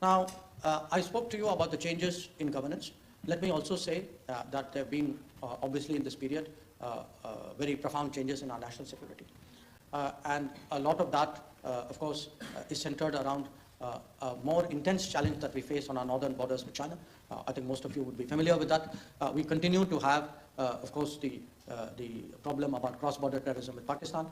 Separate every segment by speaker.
Speaker 1: Now, I spoke to you about the changes in governance. Let me also say that there have been, obviously in this period, very profound changes in our national security. And a lot of that, of course, is centered around a more intense challenge that we face on our northern borders with China. I think most of you would be familiar with that. We continue to have, of course, the problem about cross-border terrorism with Pakistan.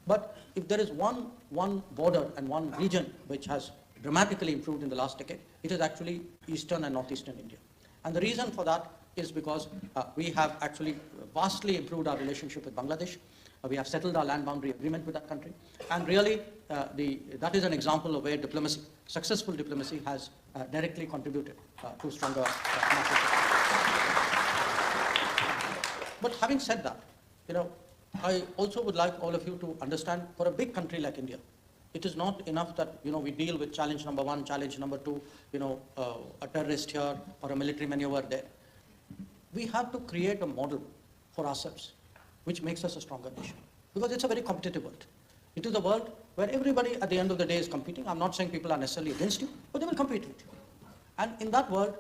Speaker 1: But if there is one border and one region which has dramatically improved in the last decade, it is actually eastern and northeastern India. And the reason for that is because we have actually vastly improved our relationship with Bangladesh. We have settled our land boundary agreement with that country. And really, that is an example of where diplomacy, successful diplomacy, has directly contributed to stronger national security. But having said that, I also would like all of you to understand, for a big country like India, it is not enough that we deal with challenge number one, challenge number two, a terrorist here or a military maneuver there. We have to create a model for ourselves which makes us a stronger nation, because it's a very competitive world. It is a world where everybody at the end of the day is competing. I'm not saying people are necessarily against you, but they will compete with you. And in that world,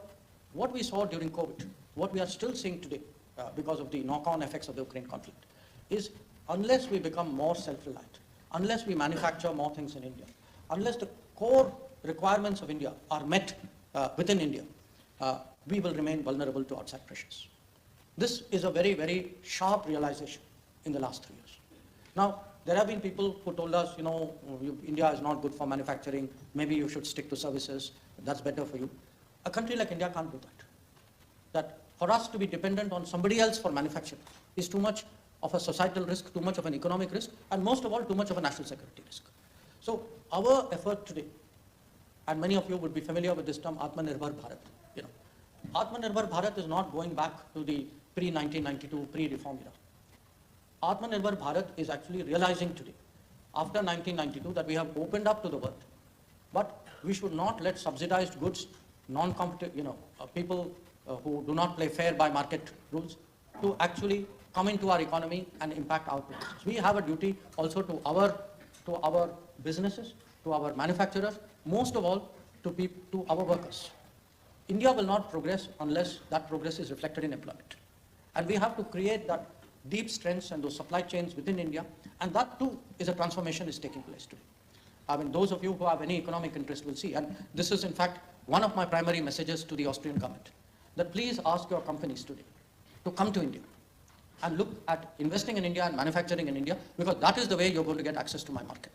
Speaker 1: what we saw during COVID, what we are still seeing today because of the knock-on effects of the Ukraine conflict, is unless we become more self-reliant, unless we manufacture more things in India, unless the core requirements of India are met within India, we will remain vulnerable to outside pressures. This is a very, very sharp realization in the last 3 years. Now, there have been people who told us, India is not good for manufacturing, maybe you should stick to services, that's better for you. A country like India can't do that. That for us to be dependent on somebody else for manufacturing is too much of a societal risk, too much of an economic risk, and most of all, too much of a national security risk. So our effort today, and many of you would be familiar with this term, Atmanirbhar Bharat. Atmanirbhar Bharat is not going back to the pre-1992, pre-reform era. Atmanirbhar Bharat is actually realizing today, after 1992, that we have opened up to the world. But we should not let subsidized goods, non-competitive, people who do not play fair by market rules, to actually come into our economy and impact our businesses. We have a duty also to our businesses, to our manufacturers, most of all to our workers. India will not progress unless that progress is reflected in employment. And we have to create that deep strengths and those supply chains within India, and that too is a transformation is taking place today. I mean, those of you who have any economic interest will see, and this is in fact one of my primary messages to the Austrian government, that please ask your companies today to come to India and look at investing in India and manufacturing in India, because that is the way you're going to get access to my market.